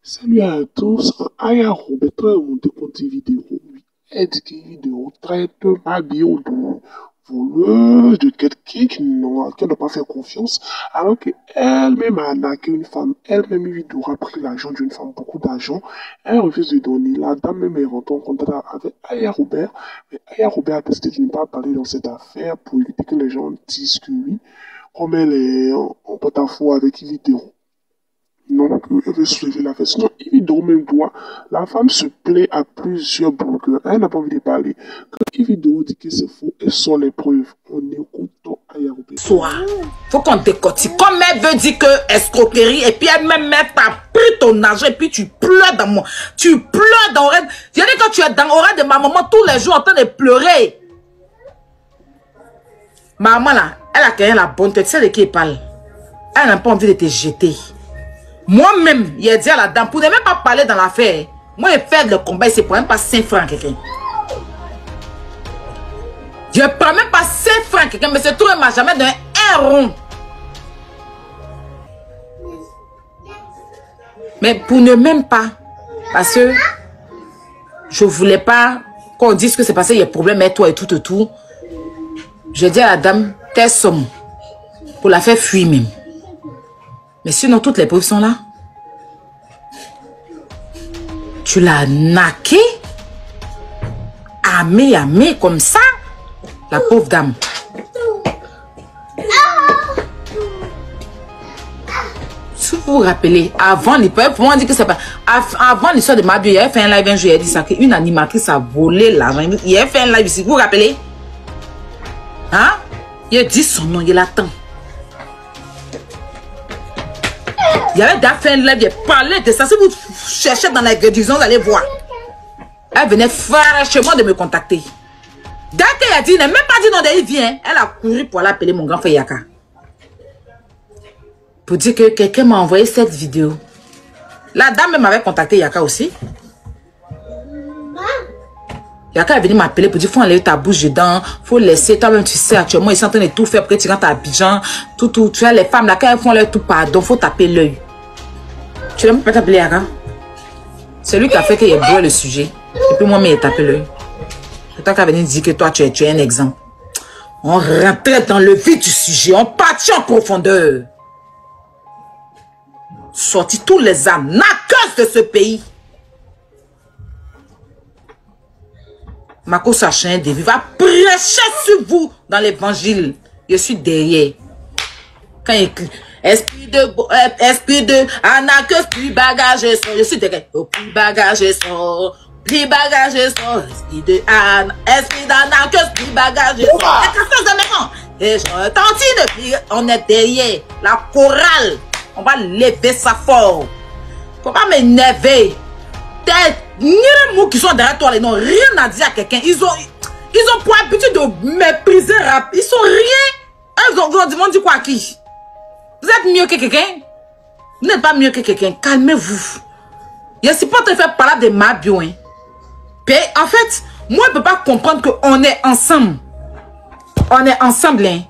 Salut à tous, Aya Roberto est montée contre une vidéo. Elle dit qu'une vidéo traite ma bio de voleuse, de quelqu'un qui n'a pas fait confiance, alors qu'elle-même a arnaqué une femme. Elle-même, une vidéo a pris l'argent d'une femme, beaucoup d'argent. Elle refuse de donner. La dame même est rentrée en contact avec Aya Robert. Mais Aya Robert a décidé de ne pas parler dans cette affaire pour éviter que les gens disent que oui, comme elle est en porte-à-faux avec une vidéo. Donc, elle veut soulever la fête. Sinon, Ivido même doit. La femme se plaît à plusieurs blogueurs. Elle n'a pas envie de parler. Quand Ivido dit que c'est faux, elle sort les preuves. On écoute Aya Robert. Faut qu'on décortique. Comme elle veut dire que escroquerie, et puis elle-même, t'as pris ton argent, et puis tu pleures dans mon. Tu pleures dans l'oreille. Je dis quand tu es dans l'oreille de ma maman tous les jours en train de pleurer. Ma maman là, elle a gagné la bonne tête. Tu sais de qui elle parle. Elle n'a pas envie de te jeter. Moi-même, il a dit à la dame, pour ne même pas parler dans l'affaire, moi, je fais le combat, c'est pour même pas 5 francs à quelqu'un. Je ne prends même pas 5 francs à quelqu'un, mais ce tour, il m'a jamais donné un rond. Mais pour ne même pas, parce que je ne voulais pas qu'on dise que c'est parce qu'il y a des problèmes avec toi et tout. Je dis à la dame, tes sommes, pour la faire fuir même. Mais sinon, toutes les preuves sont là. Tu l'as naqué. Amé, comme ça. La pauvre dame. Si vous vous rappelez, avant l'histoire, pour moi dire que c'est pas. Avant l'histoire de Mabio, il avait fait un live un jour, il a dit ça, qu'une animatrice a volé l'argent. Il avait fait un live ici, vous vous rappelez? Hein? Il a dit son nom, il l'attend. Il y avait déjà fait un live, il parlait de ça. Si vous cherchez dans la guérison, vous allez voir. Elle venait franchement de me contacter. Dès qu'elle a dit, il n'a même pas dit non, il vient. Elle a couru pour aller appeler mon grand frère Yaka. Pour dire que quelqu'un m'a envoyé cette vidéo. La dame m'avait contacté Yaka aussi. Yaka est venu m'appeler pour dire, faut enlever ta bouche dedans, faut laisser, toi-même tu sais, actuellement ils sont en train de tout faire pour que tu rentres à Abidjan, tout, tu vois les femmes là, quand elles font leur tout pardon, faut taper l'œil. Tu n'aimes pas t'appeler Yaka? C'est lui qui a fait qu'il ait brûlé le sujet. Et puis moi, il a tapé l'œil. C'est toi qui as venu dire que toi, tu es un exemple. On rentrait dans le vif du sujet, on partit en profondeur. Sorti tous les arnaqueurs de ce pays. Marco Sachin de va prêcher sur vous dans l'évangile. Je suis derrière. Quand il écrit esprit de arnaqueuse, plus bagage son. Je suis derrière. Plus bagage son. Plus bagage son. Esprit d'arnaqueuse, plus bagage son. Et je tente depuis. On est derrière. La chorale. On va lever ça fort. Faut pas m'énerver. Ni les mots qui sont derrière toi, ils n'ont rien à dire à quelqu'un. Ils ont pour habitude de mépriser rap. Ils sont rien. Ils ont dit quoi à qui? Vous êtes mieux que quelqu'un? Vous n'êtes pas mieux que quelqu'un. Calmez-vous. Je ne suis pas en train de faire parler de ma bio. Hein. En fait, moi, je ne peux pas comprendre qu'on est ensemble. On est ensemble. Hein.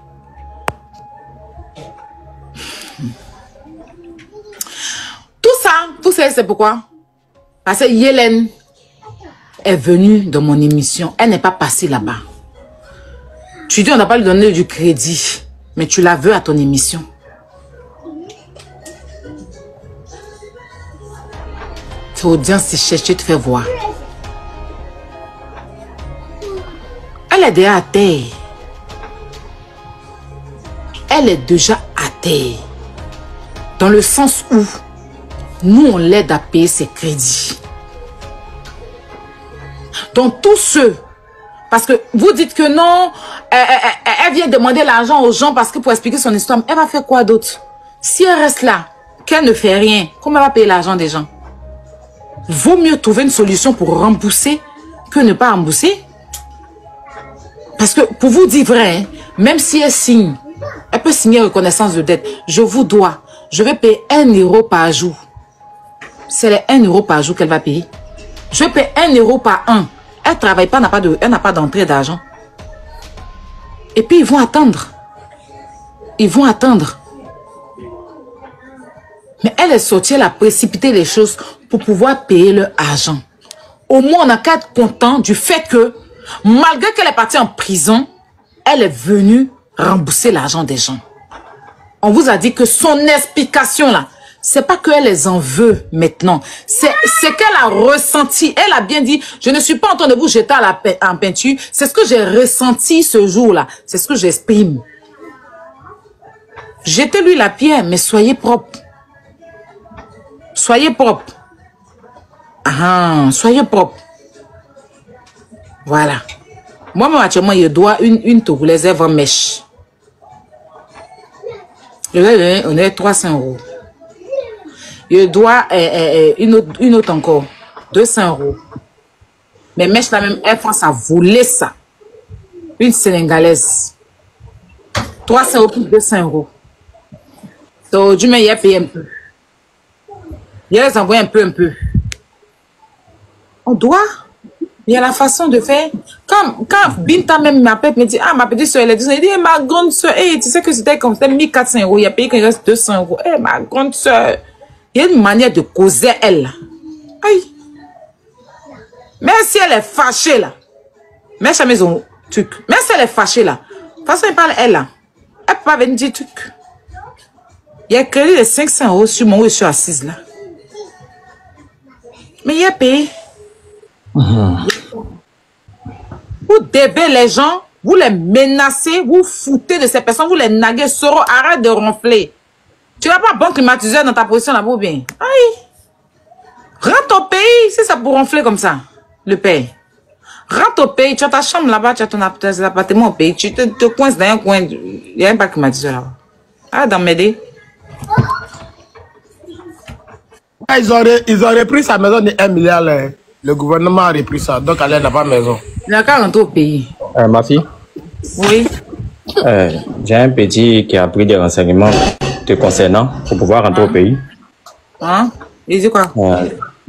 Tout ça, c'est pourquoi? Parce que Yélène est venue dans mon émission. Elle n'est pas passée là-bas. Tu dis on n'a pas lui donné du crédit. Mais tu la veux à ton émission. Ton audience te cherche, tu te fais voir. Elle est déjà à terre. Elle est déjà à terre. Dans le sens où nous, on l'aide à payer ses crédits. Donc, tous ceux, parce que vous dites que non, elle vient demander l'argent aux gens parce que pour expliquer son histoire, elle va faire quoi d'autre? Si elle reste là, qu'elle ne fait rien, comment elle va payer l'argent des gens? Vaut mieux trouver une solution pour rembourser que ne pas rembourser. Parce que, pour vous dire vrai, hein, même si elle signe, elle peut signer reconnaissance de dette. Je vous dois, je vais payer 1 euro par jour. C'est les 1 euro par jour qu'elle va payer. Je paie 1 euro par an. Elle ne travaille pas, elle n'a pas d'entrée d'argent. Et puis ils vont attendre. Ils vont attendre. Mais elle est sortie, elle a précipité les choses. pour pouvoir payer leur argent. Au moins, on n'a qu'à être content du fait que, malgré qu'elle est partie en prison, elle est venue rembourser l'argent des gens. On vous a dit que son explication là, c'est pas qu'elle les en veut maintenant. C'est qu'elle a ressenti. Elle a bien dit, je ne suis pas en train de vous jeter en peinture. C'est ce que j'ai ressenti ce jour-là. C'est ce que j'exprime. Jetez-lui la pierre, mais soyez propre. Soyez propre. Ah, soyez propre. Voilà. Moi, actuellement, je dois une tourlaise Evre mèche. Je vais donner 300 €. Je dois une autre encore. 200 €. Mais mèche la même, elle pense à voler ça. Une sénégalaise. 300 € plus 200 €. Donc, du moins, il a payé un peu. Il les envoie un peu. On doit. Il y a la façon de faire. Quand Binta même m'appelle, me dit, ah, ma petite soeur, elle dit, ma grande soeur, hey, tu sais que c'était comme c'était 1400 €. Il a payé qu'il reste 200 €. Hey, ma grande soeur. Il y a une manière de causer elle. Aïe. Même si elle est fâchée là. Même si maison truc. Même si elle est fâchée là. De toute façon, elle parle elle là. Elle peut pas venir dire truc. Il y a crédit de 500 € sur moi où je suis assise là. Mais il a payé. Vous débez les gens, vous les menacez, vous foutez de ces personnes, vous les naguez, Soro, arrête de ronfler. Tu n'as pas bon climatiseur dans ta position là, pour bien. Aïe. Rentre au pays, c'est ça pour ronfler comme ça, le père. Rentre au pays, tu as ta chambre là-bas, tu as ton appartement au pays, tu te coinces dans un coin, il n'y a même pas de climatiseur là. Arrête d'en m'aider. Ils auraient pris sa maison de 1 milliard. Le gouvernement a repris ça, donc elle n'a pas de maison. Il n'a qu'à rentrer au pays. Ma fille? Oui. J'ai un petit qui a pris des renseignements te concernant pour pouvoir rentrer au pays. Hein? Il dit quoi?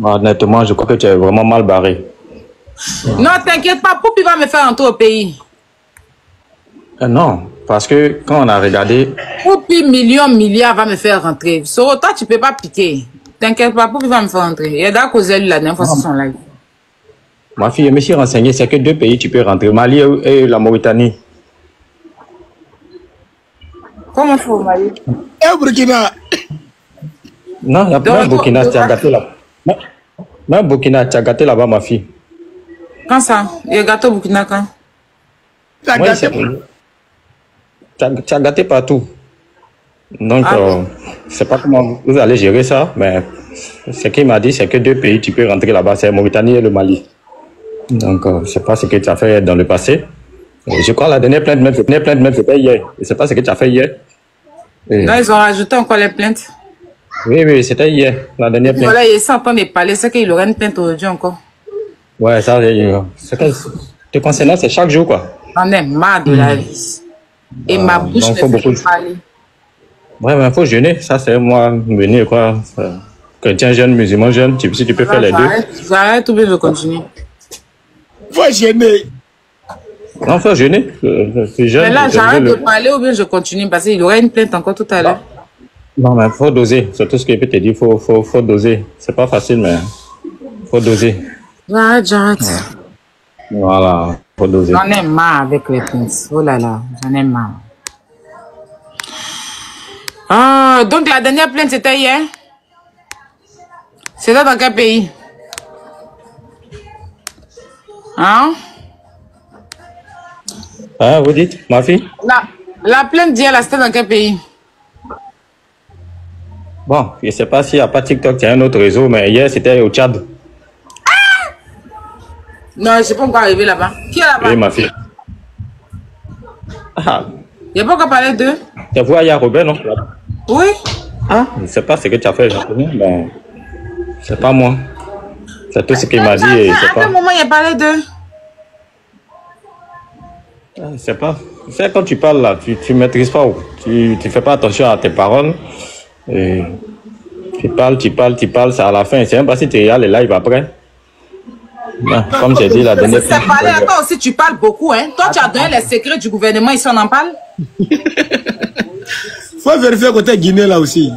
Honnêtement, je crois que tu es vraiment mal barré. Non, t'inquiète pas, Poupi va me faire rentrer au pays. Non, parce que quand on a regardé... Poupi, milliard va me faire rentrer. Sur toi, tu peux pas piquer. T'inquiète pas, Poupi va me faire rentrer. Il y a d'accord causé lui la dernière fois sur son live. Ma fille, je me suis renseigné, c'est que 2 pays tu peux rentrer, Mali et la Mauritanie. Comment tu vas au Mali? Et Burkina? Non, il y a plein de Burkina, tu as gâté là. Même Burkina, tu as gâté là-bas, ma fille. Quand ça? Il y a gâté au Burkina quand? Tu as gâté? Tu as gâté partout. Donc, je sais pas comment vous allez gérer ça, mais ce qu'il m'a dit, c'est que 2 pays tu peux rentrer là-bas, c'est Mauritanie et le Mali. Donc, je sais pas ce que tu as fait dans le passé. Je crois que la dernière plainte, c'était hier. Je sais pas ce que tu as fait hier. Non, ils ont rajouté encore les plaintes. Oui, c'était hier, la dernière plainte. Voilà, ils sont en train de parler, c'est qu'il aurait une plainte aujourd'hui encore. Ouais, ça, te concernant, c'est chaque jour, quoi. On est marre de la vie. Et ma bouche ne fait pas parler. Ouais, mais il faut jeûner. Ça, c'est moi, venir, quoi. Chrétien jeune, musulman jeune, si tu peux faire les deux. J'arrête ou bien je continue. Faut jeûner. Non, faut jeûner. Mais là, j'arrête de parler ou bien je continue parce qu'il y aurait une plainte encore tout à l'heure. Non, mais il faut doser. C'est tout ce que je peux te dire. Faut doser. C'est pas facile, mais il faut doser. J'arrête. Ouais. Voilà, faut doser. J'en ai marre avec les plaintes. Oh là là, j'en ai marre. Ah, donc la dernière plainte, c'était hier? C'était dans quel pays? Hein? Ah, vous dites, ma fille? La plainte d'hier, là, c'était dans quel pays? Bon, je ne sais pas s'il n'y a pas TikTok, il y a un autre réseau, mais hier, c'était au Tchad. Ah! Non, je ne suis pas encore arrivé là-bas. Qui est là-bas? Oui, ma fille. Ah. Il n'y a pas encore parlé d'eux? Tu vois, il y a Robert, non? Oui. Ah, je ne sais pas ce que tu as fait, mais c'est pas moi. C'est tout ce qu'il m'a dit et c'est pas... À quel moment il a parlé d'eux? Je sais pas. Tu sais, quand tu parles là, tu maîtrises pas. Tu fais pas attention à tes paroles. Et tu parles, c'est à la fin. C'est même pas si tu regardes les lives après. Non, comme j'ai dit la dernière fois. C'est parler à toi aussi, tu parles beaucoup, hein. Toi, tu as donné les secrets du gouvernement, ici on en parle. Faut vérifier côté Guinée là aussi.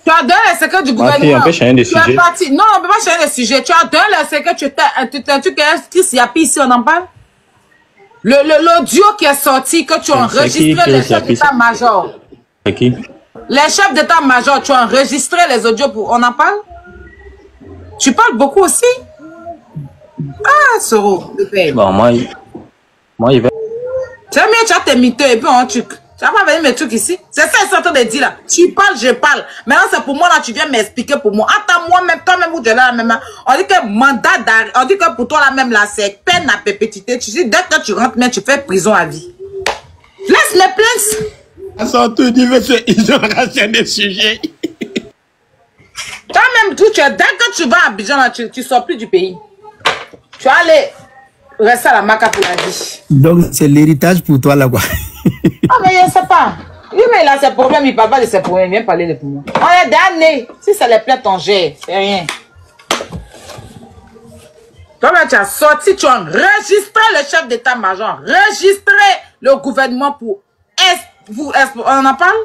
Tu as donné les secrets du gouvernement. On peut changer de sujet. Non, on ne peut pas changer de sujet. Tu as donné les secrets, tu as dit que Chris Yapi ici, on en parle. L'audio qui est sorti, que tu as enregistré les chefs d'état-major. C'est qui? Les chefs d'état-major, tu as enregistré les audios pour... On en parle? Tu parles beaucoup aussi? Ah, Soro, le père. Bon, moi, il va... C'est mieux, tu as tes mythos et puis un truc. Tu vas pas venir mes trucs ici. C'est ça que je suis en train de dire là. Tu parles, je parle. Maintenant, c'est pour moi là, tu viens m'expliquer pour moi. Attends, moi-même, toi-même, où tu es là, même. On dit que mandat d'arrêt, on dit que pour toi là même là, c'est peine à perpétuité. Tu dis, dès que tu rentres, mais tu fais prison à vie. Laisse mes plaintes. Surtout, ils ont racheté des sujets. Toi-même, tout, dès que tu vas à Abidjan là, tu sors plus du pays. Tu vas aller rester à la Maca pour la vie. Donc, c'est l'héritage pour toi là quoi. Ah, mais je ne sais pas. Lui, mais il a ses problèmes, il ne parle pas de ses problèmes, il vient parler de moi. On est damnés. Si ça les plaît, ton jet, c'est rien. Toi-même, tu as sorti, tu as enregistré le chef d'état-major, enregistré le gouvernement pour... On en parle?